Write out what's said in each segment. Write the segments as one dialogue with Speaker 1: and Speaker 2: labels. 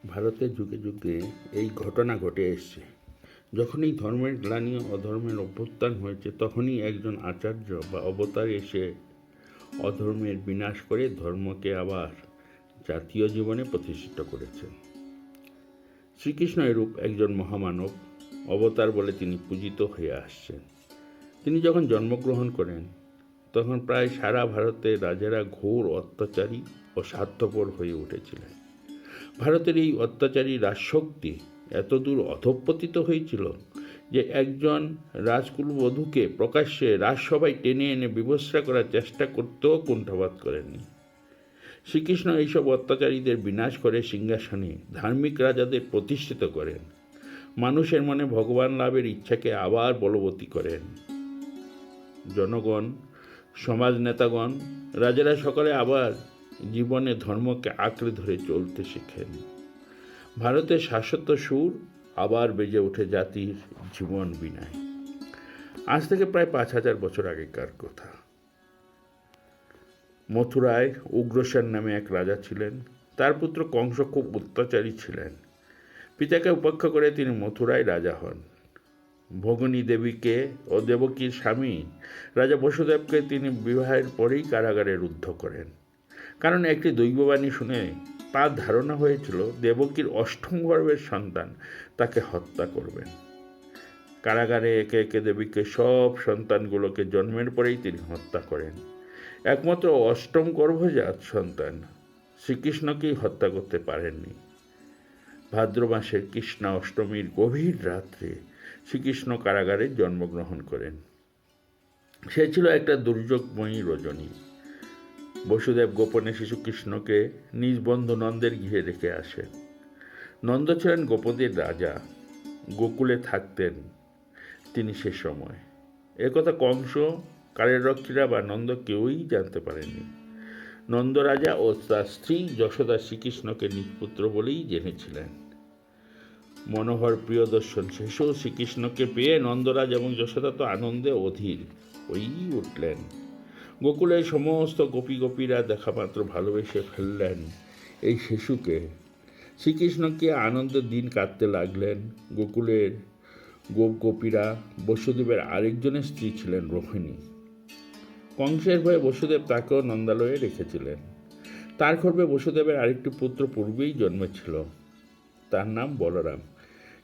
Speaker 1: ভারতের যুগে যুগে এই ঘটনা ঘটে এসছে। যখনই ধর্মের গ্লানি অধর্মের অভ্যুত্থান হয়েছে, তখনই একজন আচার্য বা অবতার এসে অধর্মের বিনাশ করে ধর্মকে আবার জাতীয় জীবনে প্রতিষ্ঠিত করেছেন। শ্রীকৃষ্ণ এরূপ একজন মহামানব অবতার বলে তিনি পূজিত হয়ে আসছেন। তিনি যখন জন্মগ্রহণ করেন, তখন প্রায় সারা ভারতের রাজারা ঘোর অত্যাচারী ও স্বার্থপর হয়ে উঠেছিলেন। ভারতের এই অত্যাচারী রাজশক্তি এতদূর অধঃপতিত হয়েছিল যে একজন রাজকুলবধূকে প্রকাশ্যে রাজসভায় টেনে এনে বিভৎসা করার চেষ্টা করতেও কুণ্ঠাবোধ করেননি। শ্রীকৃষ্ণ এইসব অত্যাচারীদের বিনাশ করে সিংহাসনে ধার্মিক রাজাদের প্রতিষ্ঠিত করেন। মানুষের মনে ভগবান লাভের ইচ্ছাকে আবার বলবতী করেন। জনগণ, সমাজ নেতাগণ, রাজারা সকলে আবার জীবনে ধর্মকে আঁকড়ে ধরে চলতে শেখেন। ভারতের শাশ্বত সুর আবার বেজে ওঠে জাতির জীবন বীণায়। আজ থেকে প্রায় 5,000 বছর আগেকার কথা। মথুরায় উগ্রসেন নামে এক রাজা ছিলেন। তার পুত্র কংস খুব অত্যাচারী ছিলেন। পিতাকে উপেক্ষা করে তিনি মথুরায় রাজা হন। ভগিনী দেবীকে ও দেবকীর স্বামী রাজা বসুদেবকে তিনি বিবাহের পরেই কারাগারে রুদ্ধ করেন। কারণ একটি দৈববাণী শুনে তার ধারণা হয়েছিল দেবকীর অষ্টম গর্ভের সন্তান তাকে হত্যা করবেন। কারাগারে একে একে দেবীকে সব সন্তানগুলোকে জন্মের পরেই তিনি হত্যা করেন। একমাত্র অষ্টম গর্ভজাত সন্তান শ্রীকৃষ্ণকেই হত্যা করতে পারেননি। ভাদ্র মাসের কৃষ্ণা অষ্টমীর গভীর রাত্রে শ্রীকৃষ্ণ কারাগারে জন্মগ্রহণ করেন। সে ছিল একটা দুর্যোগময়ী রজনী। বসুদেব গোপনে শিশুকৃষ্ণকে নিজ বন্ধু নন্দের গৃহে রেখে আসেন। নন্দ ছিলেন গোপদের রাজা, গোকুলে থাকতেন তিনি সে সময়। একথা কংস, কালের রক্ষীরা বা নন্দ কেউই জানতে পারেননি। নন্দ রাজা ও তার স্ত্রী যশোদা শ্রীকৃষ্ণকে নিজ পুত্র বলেই জেনেছিলেন। মনোহর প্রিয়দর্শন শেষেও শ্রীকৃষ্ণকে পেয়ে নন্দরাজ এবং যশোদা তো আনন্দে অধীর হয়েই উঠলেন। গোকুলের সমস্ত গোপীরা দেখামাত্র ভালোবেসে ফেললেন এই শিশুকে। শ্রীকৃষ্ণকে আনন্দের দিন কাটতে লাগলেন। গোকুলের গোপীরা বসুদেবের আরেকজনের স্ত্রী ছিলেন রোহিণী। কংসের ভয়ে বসুদেব তাকেও নন্দালয়ে রেখেছিলেন। তার গর্ভে বসুদেবের আরেকটি পুত্র পূর্বেই জন্মেছিল, তার নাম বলরাম।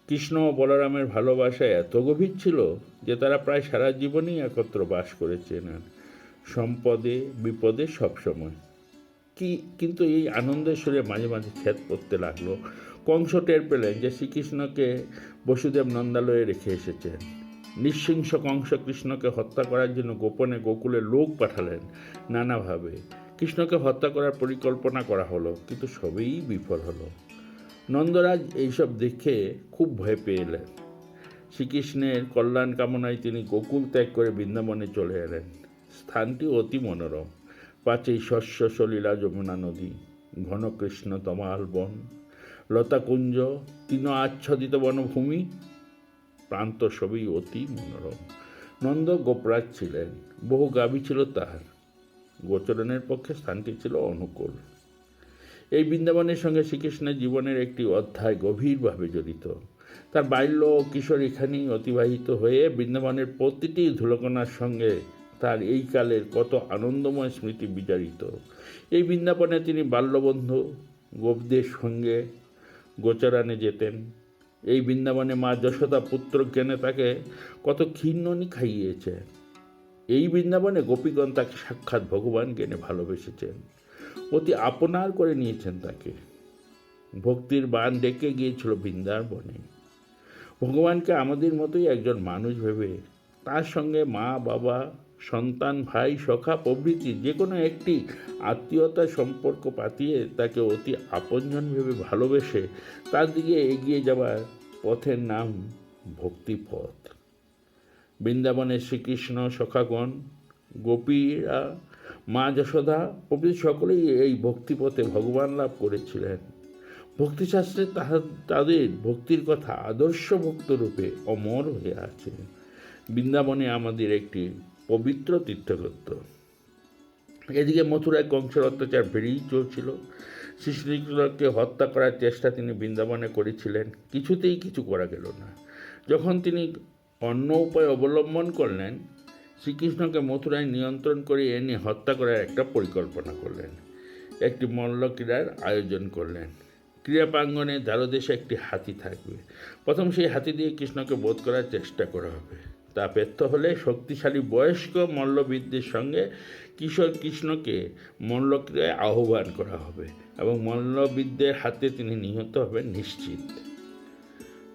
Speaker 1: কৃষ্ণ ও বলরামের ভালোবাসা এত গভীর ছিল যে তারা প্রায় সারা জীবনই একত্র বাস করেছেন, সম্পদে বিপদে সবসময়। কিন্তু এই আনন্দের সুরে মাঝে মাঝে খ্যাত পড়তে লাগলো। কংস টের পেলেন যে শ্রীকৃষ্ণকে বসুদেব নন্দালয়ে রেখে এসেছেন। নৃশংস কংস কৃষ্ণকে হত্যা করার জন্য গোপনে গোকুলে লোক পাঠালেন নানাভাবে। কৃষ্ণকে হত্যা করার পরিকল্পনা করা হলো, কিন্তু সবই বিফল হলো। নন্দরাজ এইসব দেখে খুব ভয় পেয়ে এলেন। শ্রীকৃষ্ণের কল্যাণ কামনায় তিনি গোকুল ত্যাগ করে বৃন্দাবনে চলে এলেন। স্থানটি অতি মনোরম। পাশেই শস্য সলিলা যমুনা নদী, ঘন কৃষ্ণ তমাল বন, লতাকুঞ্জ, তৃণ আচ্ছাদিত বনভূমি, প্রান্ত সবই অতি মনোরম। নন্দ গোপরাজ ছিলেন, বহু গাভী ছিল তার। গোচরণের পক্ষে স্থানটি ছিল অনুকূল। এই বৃন্দাবনের সঙ্গে শ্রীকৃষ্ণের জীবনের একটি অধ্যায় গভীরভাবে জড়িত। তার বাল্য ও কিশোর এখানেই অতিবাহিত হয়ে বৃন্দাবনের প্রতিটি ধুলোকণার সঙ্গে তার এই কালের কত আনন্দময় স্মৃতি বিজড়িত। এই বৃন্দাবনে তিনি বাল্যবন্ধু গোপদের সঙ্গে গোচরানে যেতেন। এই বৃন্দাবনে মা যশোদা পুত্র জ্ঞানে তাকে কত ক্ষীর্ণনি খাইয়েছে। এই বৃন্দাবনে গোপীগণ তাকে সাক্ষাৎ ভগবান জ্ঞানে ভালোবেসেছেন, অতি আপনার করে নিয়েছেন তাকে। ভক্তির বান ডেকে গিয়েছিল বৃন্দাবনে। ভগবানকে আমাদের মতোই একজন মানুষ ভেবে তার সঙ্গে মা বাবা সন্তান ভাই সখা প্রভৃতি যে কোনো একটি আত্মীয়তার সম্পর্ক পাতিয়ে তাকে অতি আপনজন ভেবে ভালোবেসে তার দিকে এগিয়ে যাওয়ার পথের নাম ভক্তিপথ। বৃন্দাবনের শ্রীকৃষ্ণ সখাগণ, গোপীরা, মা যশোদা প্রভৃতি সকলেই এই ভক্তিপথে ভগবান লাভ করেছিলেন। ভক্তিশাস্ত্রে তাদের ভক্তির কথা আদর্শ ভক্তরূপে অমর হয়ে আছে। বৃন্দাবনে আমাদের একটি পবিত্র তীর্থক্ষেত্র। এদিকে মথুরায় কংসের অত্যাচার বেড়েই চলছিল। শ্রীকৃষ্ণকে হত্যা করার চেষ্টা তিনি বৃন্দাবনে করেছিলেন, কিছুতেই কিছু করা গেল না। যখন তিনি অন্য উপায় অবলম্বন করলেন, শ্রীকৃষ্ণকে মথুরায় নিয়ন্ত্রণ করে এনে হত্যা করার একটা পরিকল্পনা করলেন। একটি মল্লক্রীড়ার আয়োজন করলেন। ক্রীড়া প্রাঙ্গণে দ্বারদেশে একটি হাতি থাকবে। প্রথম সেই হাতি দিয়ে কৃষ্ণকে বধ করার চেষ্টা করা হবে। তা ব্যর্থ হলে শক্তিশালী বয়স্ক মল্লবিদদের সঙ্গে কিশোর কৃষ্ণকে মল্লক্রীড়ায় আহ্বান করা হবে এবং মল্লবিদদের হাতে তিনি নিহত হবেন নিশ্চিত।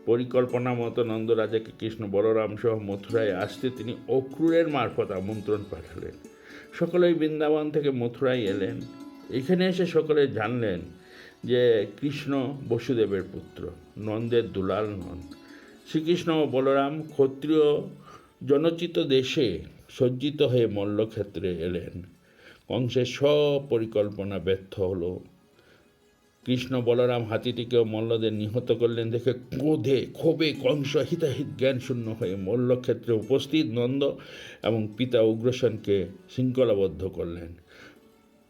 Speaker 1: পরিকল্পনা মতো নন্দরাজাকে কৃষ্ণ বলরাম সহ মথুরায় আসতে তিনি অক্রূরের মারফত আমন্ত্রণ পাঠালেন। সকলেই বৃন্দাবন থেকে মথুরায় এলেন। এখানে এসে সকলে জানলেন যে কৃষ্ণ বসুদেবের পুত্র, নন্দের দুলাল নন। শ্রীকৃষ্ণ ও বলরাম ক্ষত্রিয় জনচিত দেশে সজ্জিত হয়ে মল্লক্ষেত্রে এলেন। কংসের সব পরিকল্পনা ব্যর্থ হলো। কৃষ্ণ বলরাম হাতিটিকেও মল্লদের নিহত করলেন দেখে ক্ষোভে কংস হিতাহিত জ্ঞানশূন্য হয়ে মল্লক্ষেত্রে উপস্থিত নন্দ এবং পিতা উগ্রসেনকে শৃঙ্খলাবদ্ধ করলেন।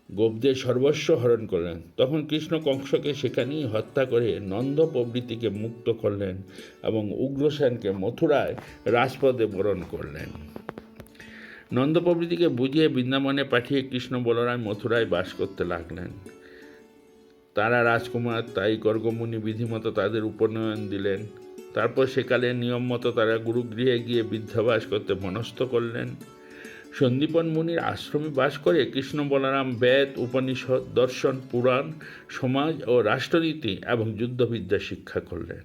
Speaker 1: গোপদের সর্বস্ব হরণ করলেন। তখন কৃষ্ণ কংসকে সেখানেই হত্যা করে নন্দ প্রভৃতিকে মুক্ত করলেন এবং উগ্রসেনকে মথুরায় রাজপদে বরণ করলেন। নন্দ প্রভৃতিকে বুঝিয়ে বৃন্দাবনে পাঠিয়ে কৃষ্ণ বলরাম মথুরায় বাস করতে লাগলেন। তারা রাজকুমার তাই গর্গমুনি বিধিমতো তাদের উপনয়ন দিলেন। তারপর সেকালে নিয়ম মতো তারা গুরুগৃহে গিয়ে বিদ্যাবাস করতে মনস্থ করলেন। সন্দীপন মুনির আশ্রমে বাস করে কৃষ্ণ বলরাম বেদ, উপনিষদ, দর্শন, পুরাণ, সমাজ ও রাষ্ট্রনীতি এবং যুদ্ধবিদ্যা শিক্ষা করলেন।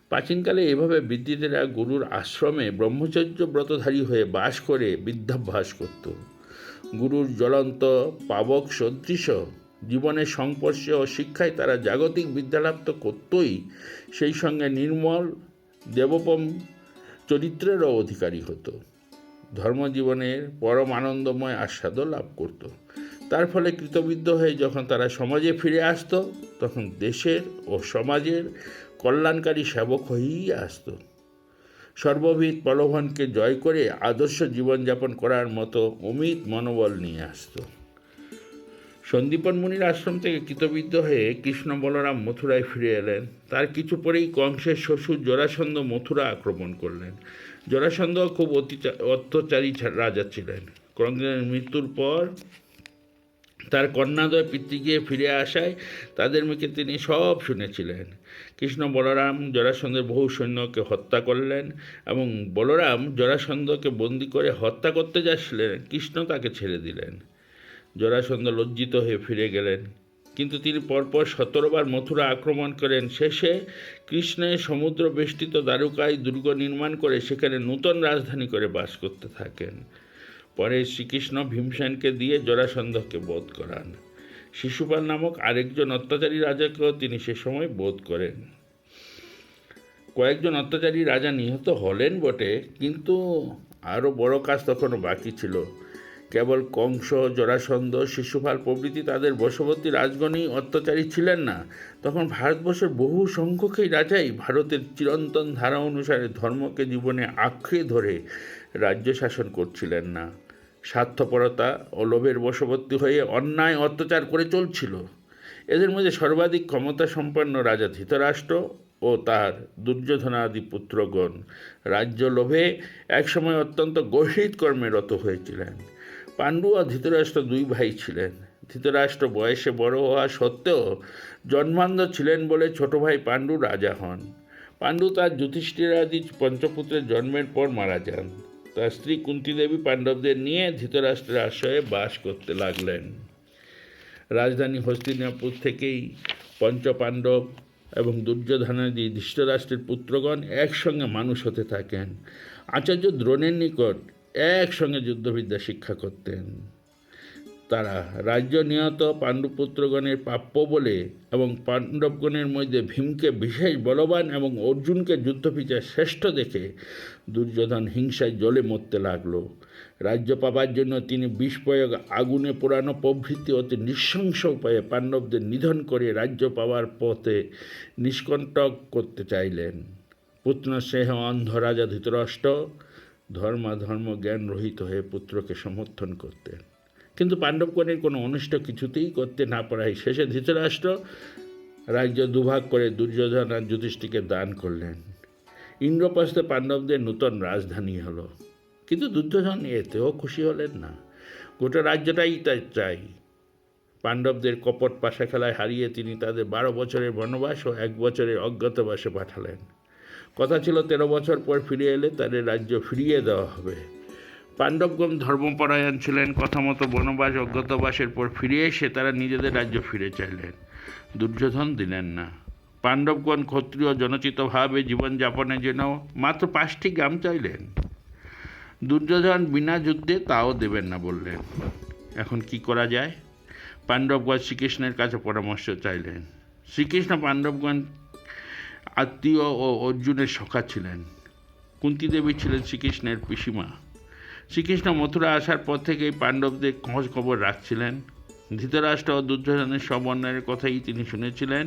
Speaker 1: প্রাচীনকালে এভাবে বিদ্যুতেরা গুরুর আশ্রমে ব্রহ্মচর্য ব্রতধারী হয়ে বাস করে বিদ্যাভ্যাস করত। গুরুর জ্বলন্ত পাবক সদৃশ জীবনের সংস্পর্শে ও শিক্ষায় তারা জাগতিক বিদ্যালাভ তো করতই, সেই সঙ্গে নির্মল দেবপম চরিত্রেরও অধিকারী হতো। ধর্মজীবনের পরম আনন্দময় আস্বাদও লাভ করত। তার ফলে কৃতবিদ্ধ হয়ে যখন তারা সমাজে ফিরে আসত, তখন দেশের ও সমাজের কল্যাণকারী সেবক হয়েই আসত। সর্ববিধ প্রলোভনকে জয় করে আদর্শ জীবনযাপন করার মতো অমিত মনোবল নিয়ে আসত। সন্দীপন মুনির আশ্রম থেকে কৃতবিদ্ধ হয়ে কৃষ্ণ বলরাম মথুরায় ফিরে এলেন। তার কিছু পরেই কংসের শ্বশুর জরাসন্ধ মথুরা আক্রমণ করলেন। জরাসন্ধ খুব অত্যাচারী রাজা ছিলেন। কংসের মৃত্যুর পর তার কন্যাদ্বয় পিতৃগৃহে ফিরে আসায় তাদের মুখে তিনি সব শুনেছিলেন। কৃষ্ণ বলরাম জরাসন্ধের বহু সৈন্যকে হত্যা করলেন এবং বলরাম জরাসন্ধকে বন্দি করে হত্যা করতে যাচ্ছিলেন, কৃষ্ণ তাকে ছেড়ে দিলেন। জরাসন্ধ লজ্জিত হয়ে ফিরে গেলেন, কিন্তু তিনি পরপর 17 বার মথুরা আক্রমণ করেন। শেষে কৃষ্ণের সমুদ্র বেষ্টিত দ্বারকায় দুর্গ নির্মাণ করে সেখানে নূতন রাজধানী করে বাস করতে থাকেন। পরে শ্রীকৃষ্ণ ভীমসেনকে দিয়ে জরাসন্ধকে বধ করান। শিশুপাল নামক আরেকজন অত্যাচারী রাজাকেও তিনি সে সময় বধ করেন। কয়েকজন অত্যাচারী রাজা নিহত হলেন বটে, কিন্তু আরও বড় কাজ তখনও বাকি ছিল। কেবল কংস, জরাসন্ধ, শিশুপাল প্রভৃতি তাদের বশবর্তী রাজগণই অত্যাচারী ছিলেন না। তখন ভারতবর্ষের বহু সংখ্যকই রাজাই ভারতের চিরন্তন ধারা অনুসারে ধর্মকে জীবনে আঁকড়ে ধরে রাজ্য শাসন করছিলেন না। স্বার্থপরতা ও লোভের বশবর্তী হয়ে অন্যায় অত্যাচার করে চলছিল। এদের মধ্যে সর্বাধিক ক্ষমতা সম্পন্ন রাজা ধৃতরাষ্ট্র ও তার দুর্যোধনাদি পুত্রগণ রাজ্য লোভে একসময় অত্যন্ত গর্হিত কর্মে রত হয়েছিলেন। পাণ্ডু ও ধৃতরাষ্ট্র 2 ভাই ছিলেন। ধৃতরাষ্ট্র বয়সে বড় হওয়া সত্ত্বেও জন্মান্ধ ছিলেন বলে ছোট ভাই পাণ্ডু রাজা হন। পাণ্ডু তার যুধিষ্ঠিরাদি পঞ্চপুত্রের জন্মের পর মারা যান। তার স্ত্রী কুন্তী দেবী পাণ্ডবদের নিয়ে ধৃতরাষ্ট্রের আশ্রয়ে বাস করতে লাগলেন। রাজধানী হস্তিনাপুর থেকেই পঞ্চপাণ্ডব এবং দুর্যোধনাদি ধৃতরাষ্ট্রের পুত্রগণ একসঙ্গে মানুষ হতে থাকেন। আচার্য দ্রোণের নিকট একসঙ্গে যুদ্ধবিদ্যা শিক্ষা করতেন। তারা রাজ্য নিহত পাণ্ডুপুত্রগণের প্রাপ্য বলে এবং পাণ্ডবগণের মধ্যে ভীমকে বিশেষ বলবান এবং অর্জুনকে যুদ্ধবিদ্যায় শ্রেষ্ঠ দেখে দুর্যোধন হিংসায় জ্বলে মরতে লাগলো। রাজ্য পাবার জন্য তিনি বিষ প্রয়োগ, আগুনে পোড়ানো প্রভৃতি অতি নৃশংস উপায়ে পাণ্ডবদের নিধন করে রাজ্য পাওয়ার পথে নিষ্কণ্টক করতে চাইলেন। পুত্রস্নেহ অন্ধ রাজা ধৃতরাষ্ট্র ধর্ম জ্ঞান রহিত হয়ে পুত্রকে সমর্থন করতেন। কিন্তু পাণ্ডবগণের কোনো অনিষ্ট কিছুতেই করতে না পারায় শেষে ধৃতরাষ্ট্র রাজ্য দুভাগ করে দুর্যোধন আর যুধিষ্ঠিরকে দান করলেন। ইন্দ্রপ্রস্থে পাণ্ডবদের নূতন রাজধানী হলো। কিন্তু দুর্যোধন এতেও খুশি হলেন না। গোটা রাজ্যটাই তার চাই। পাণ্ডবদের কপট পাশা খেলায় হারিয়ে তিনি তাদের 12 বছরের বনবাস ও 1 বছরের অজ্ঞাতবাসে পাঠালেন। কথা ছিল 13 বছর পর ফিরে এলে তাদের রাজ্য ফিরিয়ে দেওয়া হবে। পাণ্ডবগণ ধর্মপরায়ণ ছিলেন। কথা মতো বনবাস অজ্ঞাতবাসের পর ফিরে এসে তারা নিজেদের রাজ্য ফিরে চাইলেন। দুর্যোধন দিলেন না। পাণ্ডবগণ ক্ষত্রিয় জনচিতভাবে জীবনযাপনের জন্য মাত্র 5টি গ্রাম চাইলেন। দুর্যোধন বিনা যুদ্ধে তাও দেবেন না বললেন। এখন কি করা যায়? পাণ্ডবগণ শ্রীকৃষ্ণের কাছে পরামর্শ চাইলেন। শ্রীকৃষ্ণ পাণ্ডবগণ আত্মীয় ও অর্জুনের সখা ছিলেন। কুন্তী দেবী ছিলেন শ্রীকৃষ্ণের পিসিমা। শ্রীকৃষ্ণ মথুরা আসার পর থেকেই পাণ্ডবদের খোঁজ খবর রাখছিলেন। ধৃতরাষ্ট্র ও দুর্যোধনের সব অন্যায়ের কথাই তিনি শুনেছিলেন।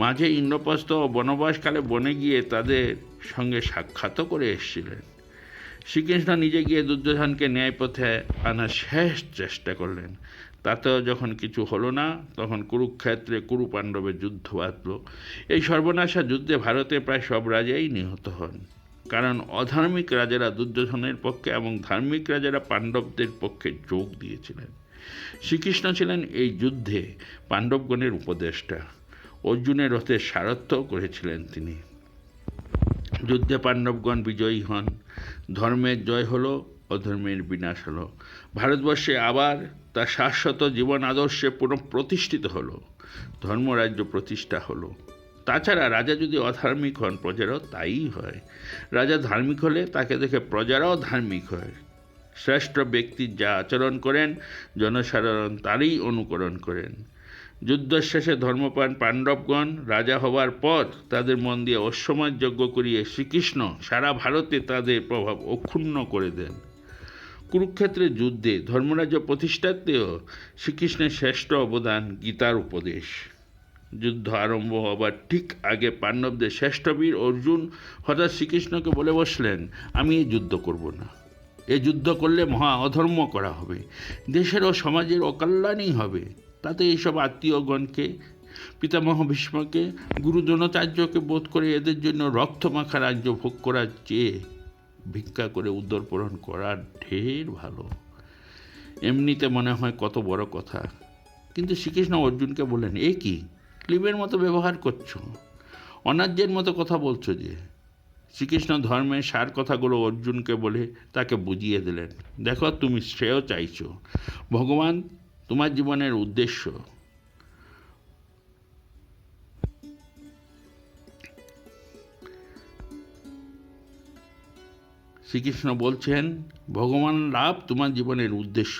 Speaker 1: মাঝে ইন্দ্রপ্রস্থ ও বনবাসকালে বনে গিয়ে তাদের সঙ্গে সাক্ষাৎও করে এসেছিলেন। শ্রীকৃষ্ণ নিজে গিয়ে দুর্যোধনকে ন্যায়পথে আনার শেষ চেষ্টা করলেন। তাতেও যখন কিছু হলো না, তখন কুরুক্ষেত্রে কুরু পাণ্ডবের যুদ্ধ বাঁধল। এই সর্বনাশা যুদ্ধে ভারতের প্রায় সব রাজাই নিহত হন। কারণ অধার্মিক রাজারা দুর্যোধনের পক্ষে এবং ধার্মিক রাজারা পাণ্ডবদের পক্ষে যোগ দিয়েছিলেন। শ্রীকৃষ্ণ ছিলেন এই যুদ্ধে পাণ্ডবগণের উপদেষ্টা। অর্জুনের রথের সারথ্যও করেছিলেন তিনি। যুদ্ধে পাণ্ডবগণ বিজয়ী হন। ধর্মের জয় হলো, অধর্মের বিনাশ হলো। ভারতবর্ষে আবার তার শাশ্বত জীবন আদর্শে পুনঃপ্রতিষ্ঠিত হলো। ধর্মরাজ্য প্রতিষ্ঠা হলো। তাছাড়া রাজা যদি অধার্মিক হন, প্রজারাও তাই হয়। রাজা ধার্মিক হলে তাকে দেখে প্রজারাও ধার্মিক হয়। শ্রেষ্ঠ ব্যক্তি যা আচরণ করেন, জনসাধারণ তারই অনুকরণ করেন। যুদ্ধ শেষে ধর্মপ্রাণ পাণ্ডবগণ রাজা হবার পর তাদের মন দিয়ে অশ্বমেধ যজ্ঞ করিয়ে শ্রীকৃষ্ণ সারা ভারতে তাদের প্রভাব অক্ষুণ্ণ করে দেন। কুরুক্ষেত্রের যুদ্ধে ধর্মরাজ্য প্রতিষ্ঠাতেও শ্রীকৃষ্ণের শ্রেষ্ঠ অবদান গীতার উপদেশ। যুদ্ধ আরম্ভ হবার ঠিক আগে পাণ্ডবদের শ্রেষ্ঠ বীর অর্জুন হঠাৎ শ্রীকৃষ্ণকে বলে বসলেন, আমি এই যুদ্ধ করব না। এ যুদ্ধ করলে মহা অধর্ম করা হবে, দেশের ও সমাজের অকল্যাণই হবে। তাতে এইসব আত্মীয়গণকে, পিতামহ ভীষ্মকে, গুরু দ্রোণাচার্যকে বোধ করে এদের জন্য রক্তমাখা রাজ্য ভোগ করার চেয়ে ভিক্ষা করে উদরপূরণ করা ঢের ভালো। এমনিতে মনে হয় কত বড় কথা, কিন্তু শ্রীকৃষ্ণ অর্জুনকে বললেন, এ কি ক্লিবের মতো ব্যবহার করছো, অনার্যের মতো কথা বলছো যে। শ্রীকৃষ্ণ ধর্মের সার কথাগুলো অর্জুনকে বলে তাকে বুঝিয়ে দিলেন। দেখো, তুমি শ্রেয় চাইছো, ভগবান তোমার জীবনের উদ্দেশ্য। শ্রীকৃষ্ণ বলছেন, ভগবান লাভ তোমার জীবনের উদ্দেশ্য।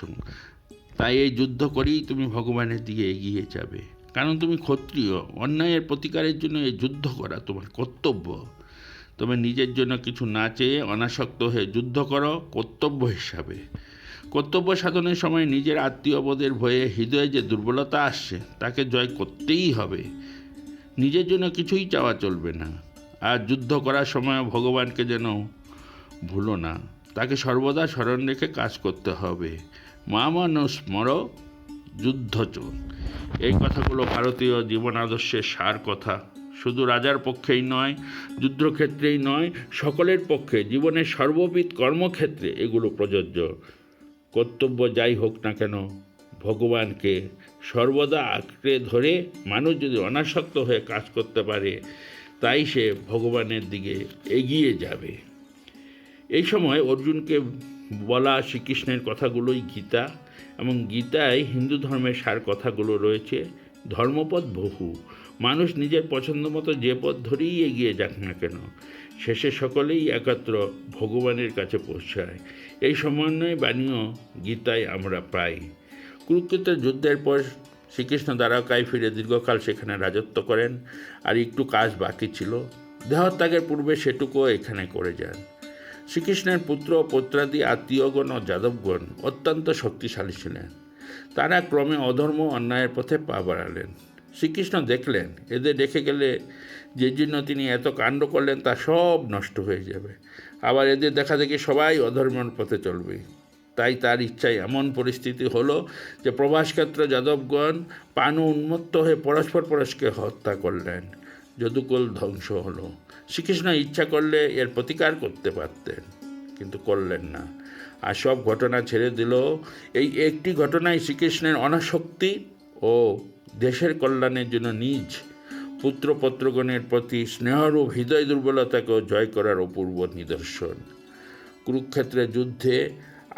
Speaker 1: তাই এই যুদ্ধ করেই তুমি ভগবানের দিকে এগিয়ে যাবে। কারণ তুমি ক্ষত্রিয়, অন্যায়ের প্রতিকারের জন্য এই যুদ্ধ করা তোমার কর্তব্য। তবে নিজের জন্য কিছু না চেয়ে অনাসক্ত হয়ে যুদ্ধ করো কর্তব্য হিসাবে। কর্তব্য সাধনের সময় নিজের আত্মীয়বোধের ভয়ে হৃদয়ে যে দুর্বলতা আসছে তাকে জয় করতেই হবে। নিজের জন্য কিছুই চাওয়া চলবে না। আর যুদ্ধ করার সময় ভগবানকে যেন ভুলো না, তাকে সর্বদা স্মরণ রেখে কাজ করতে হবে। মামানুস্মর যুদ্ধচ। এই কথাগুলো ভারতীয় জীবন আদর্শের সার কথা। শুধু রাজার পক্ষেই নয়, যুদ্ধক্ষেত্রেই নয়, সকলের পক্ষে জীবনের সর্ববিধ কর্মক্ষেত্রে এগুলো প্রযোজ্য। কর্তব্য যাই হোক না কেন, ভগবানকে সর্বদা আঁকড়ে ধরে মানুষ যদি অনাসক্ত হয়ে কাজ করতে পারে, তাই সে ভগবানের দিকে এগিয়ে যাবে। এই সময় অর্জুনকে বলা শ্রীকৃষ্ণের কথাগুলোই গীতা, এবং গীতায় হিন্দু ধর্মের সার কথাগুলো রয়েছে। ধর্মপথ বহু, মানুষ নিজের পছন্দ মতো যে পথ ধরেই এগিয়ে যাক না কেন, শেষে সকলেই একত্র ভগবানের কাছে পৌঁছায়। এই সমন্বয় বাণীও গীতায় আমরা পাই। কুরুক্ষেত্রের যুদ্ধের পর শ্রীকৃষ্ণ দ্বারকায় ফিরে দীর্ঘকাল সেখানে রাজত্ব করেন। আর একটু কাজ বাকি ছিল, দেহত্যাগের পূর্বে সেটুকুও এখানে করে যান। শ্রীকৃষ্ণের পুত্র ও পুত্রাদি আত্মীয়গণ ও যাদবগণ অত্যন্ত শক্তিশালী ছিলেন। তারা ক্রমে অধর্ম অন্যায়ের পথে পা বাড়ালেন। শ্রীকৃষ্ণ দেখলেন এদের রেখে গেলে যে জন্য তিনি এত কাণ্ড করলেন তা সব নষ্ট হয়ে যাবে। আবার এদের দেখা দেখি সবাই অধর্মের পথে চলবে। তাই তার ইচ্ছায় এমন পরিস্থিতি হলো যে প্রভাসক্ষেত্র যাদবগণ পানু উন্মত্ত হয়ে পরস্পরকে হত্যা করলেন। যদুকুল ধ্বংস হলো। শ্রীকৃষ্ণ ইচ্ছা করলে এর প্রতিকার করতে পারতেন, কিন্তু করলেন না। আর সব ঘটনা ছেড়ে দিল এই একটি ঘটনায় শ্রীকৃষ্ণের অনাসক্তি ও দেশের কল্যাণের জন্য নিজ পুত্রপত্রগণের প্রতি স্নেহরূপ হৃদয় দুর্বলতাকেও জয় করার অপূর্ব নিদর্শন। কুরুক্ষেত্রের যুদ্ধে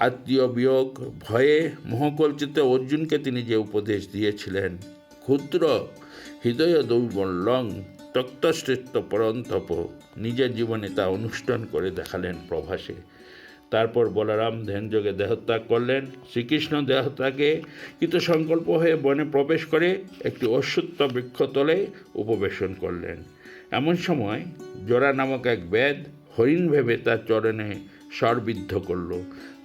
Speaker 1: আত্মীয় বিয়োগ ভয়ে মোহকল্পিত অর্জুনকে তিনি যে উপদেশ দিয়েছিলেন, ক্ষুদ্র হৃদয় দৌর্বল্যং তক্তশ্রেষ্ঠ পরন্তপ, নিজের জীবনে তা অনুষ্ঠান করে দেখালেন প্রভাসে। তারপর বলরাম ধ্যানযোগে দেহত্যাগ করলেন। শ্রীকৃষ্ণ দেহত্যাগে কৃতসংকল্প হয়ে বনে প্রবেশ করে একটি অশ্বত্থ বৃক্ষতলে উপবেশন করলেন। এমন সময় জরা নামক এক বেদ হরিণ ভেবে তার চরণে স্বরবিদ্ধ করল।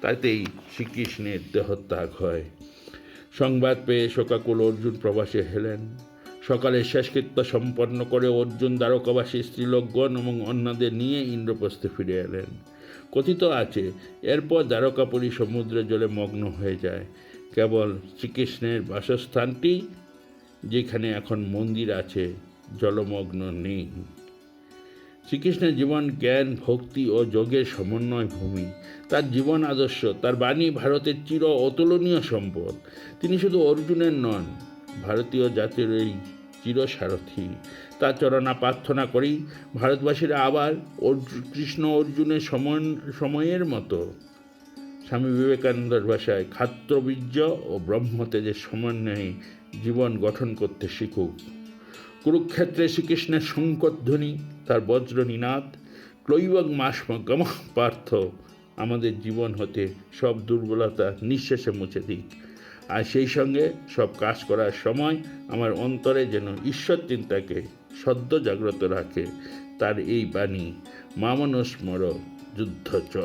Speaker 1: তাতেই শ্রীকৃষ্ণের দেহত্যাগ হয়। সংবাদ পেয়ে শোকাকুল অর্জুন প্রবাসে এলেন। সকালে শেষকৃত্য সম্পন্ন করে অর্জুন দ্বারকাবাসী স্ত্রীলোকগণ এবং অন্যদের নিয়ে ইন্দ্রপ্রস্থে ফিরে এলেন। কথিত আছে এরপর দ্বারকাপুরী সমুদ্রের জলে মগ্ন হয়ে যায়। কেবল শ্রীকৃষ্ণের বাসস্থানটি, যেখানে এখন মন্দির আছে, জলমগ্ন নেই। শ্রীকৃষ্ণের জীবন জ্ঞান ভক্তি ও যোগের সমন্বয় ভূমি। তার জীবন আদর্শ, তার বাণী ভারতের চির অতুলনীয় সম্পদ। তিনি শুধু অর্জুনের নন, ভারতীয় জাতির এই চিরসারথী। তার চরণা প্রার্থনা করি ভারতবাসীরা আবার কৃষ্ণ অর্জুনের সময়ের মতো স্বামী বিবেকানন্দের ভাষায় ক্ষাত্রবীর্য ও ব্রহ্মতেজের সমন্বয়ে জীবন গঠন করতে শিখুক। কুরুক্ষেত্রে শ্রীকৃষ্ণের শঙ্খধ্বনি, তার বজ্রনিনাদ, ক্লৈবং মাসমগম পার্থ আমাদের জীবন হতে সব দুর্বলতা নিঃশেষে মুছে দিক। আর সেই সঙ্গে সব কাজ করার সময় আমার অন্তরে যেন ঈশ্বর চিন্তাকে সদ্য জাগ্রত রাখে তার এই বাণী, মামনুস্মর যুদ্ধ চ।